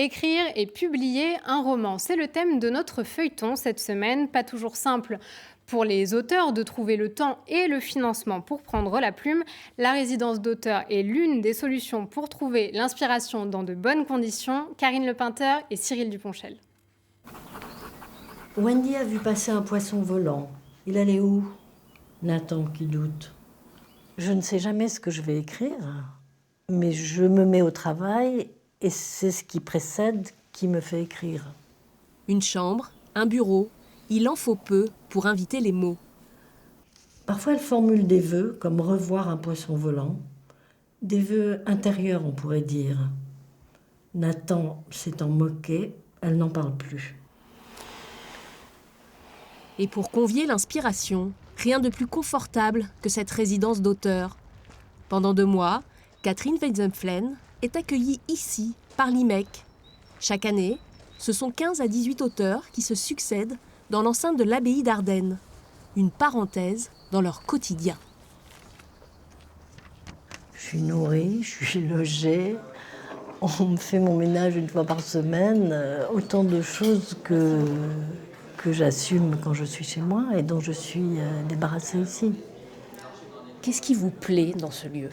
Écrire et publier un roman, c'est le thème de notre feuilleton cette semaine. Pas toujours simple pour les auteurs de trouver le temps et le financement pour prendre la plume. La résidence d'auteur est l'une des solutions pour trouver l'inspiration dans de bonnes conditions. Karine Lepinter et Cyril Duponchel. Wendy a vu passer un poisson volant. Il allait où? Nathan qui doute. Je ne sais jamais ce que je vais écrire, mais je me mets au travail et c'est ce qui précède qui me fait écrire. Une chambre, un bureau, il en faut peu pour inviter les mots. Parfois elle formule des vœux, comme revoir un poisson volant. Des vœux intérieurs, on pourrait dire. Nathan s'étant moqué, elle n'en parle plus. Et pour convier l'inspiration, rien de plus confortable que cette résidence d'auteur. Pendant 2 mois, Catherine Weizenflen est accueillie ici par l'IMEC. Chaque année, ce sont 15 à 18 auteurs qui se succèdent dans l'enceinte de l'abbaye d'Ardenne. Une parenthèse dans leur quotidien. Je suis nourrie, je suis logée, on me fait mon ménage 1 fois par semaine, autant de choses que j'assume quand je suis chez moi et dont je suis débarrassée ici. Qu'est-ce qui vous plaît dans ce lieu ?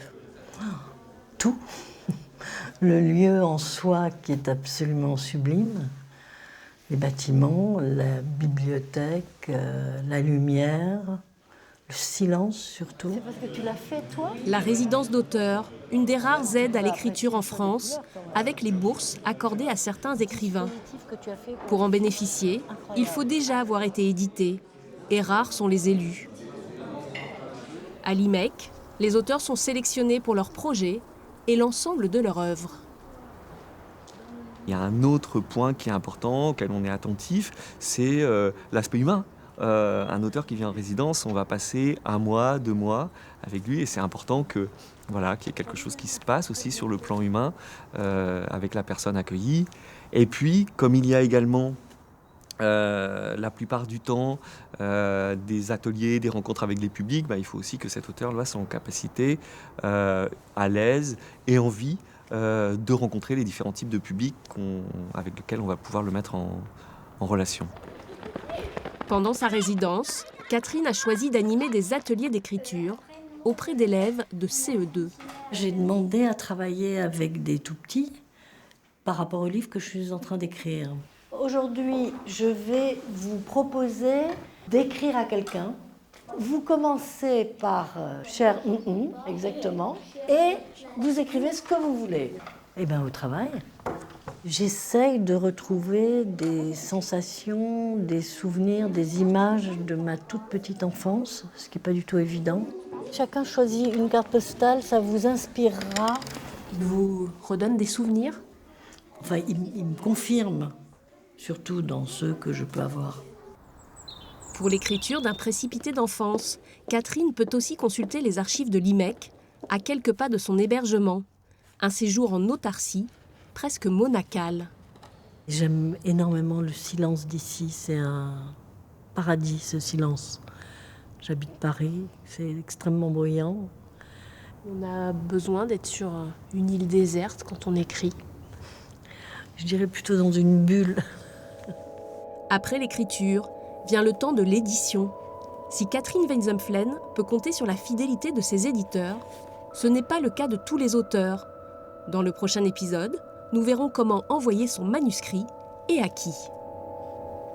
Tout. Le lieu en soi qui est absolument sublime, les bâtiments, la bibliothèque, la lumière, le silence surtout. C'est parce que tu l'as fait, toi ? La résidence d'auteur, une des rares aides à l'écriture en France, avec les bourses accordées à certains écrivains. Pour en bénéficier, il faut déjà avoir été édité, et rares sont les élus. À l'IMEC, les auteurs sont sélectionnés pour leurs projets et l'ensemble de leur œuvre. Il y a un autre point qui est important, auquel on est attentif, c'est l'aspect humain. Un auteur qui vient en résidence, on va passer 1 mois, 2 mois avec lui, et c'est important qu'il y ait quelque chose qui se passe aussi sur le plan humain avec la personne accueillie. Et puis, comme il y a également la plupart du temps des ateliers, des rencontres avec les publics, il faut aussi que cet auteur soit en capacité, à l'aise et envie de rencontrer les différents types de publics avec lesquels on va pouvoir le mettre en relation. Pendant sa résidence, Catherine a choisi d'animer des ateliers d'écriture auprès d'élèves de CE2. J'ai demandé à travailler avec des tout-petits par rapport au livre que je suis en train d'écrire. Aujourd'hui, je vais vous proposer d'écrire à quelqu'un. Vous commencez par cher exactement, et vous écrivez ce que vous voulez. Et bien au travail, j'essaye de retrouver des sensations, des souvenirs, des images de ma toute petite enfance, ce qui n'est pas du tout évident. Chacun choisit une carte postale, ça vous inspirera. Il vous redonne des souvenirs ? Enfin, il me confirme, surtout dans ceux que je peux avoir. Pour l'écriture d'un précipité d'enfance, Catherine peut aussi consulter les archives de l'IMEC, à quelques pas de son hébergement. Un séjour en autarcie, presque monacal. J'aime énormément le silence d'ici, c'est un paradis ce silence. J'habite Paris, c'est extrêmement bruyant. On a besoin d'être sur une île déserte quand on écrit. Je dirais plutôt dans une bulle. Après l'écriture, vient le temps de l'édition. Si Catherine Weizenflen peut compter sur la fidélité de ses éditeurs, ce n'est pas le cas de tous les auteurs. Dans le prochain épisode, nous verrons comment envoyer son manuscrit et à qui.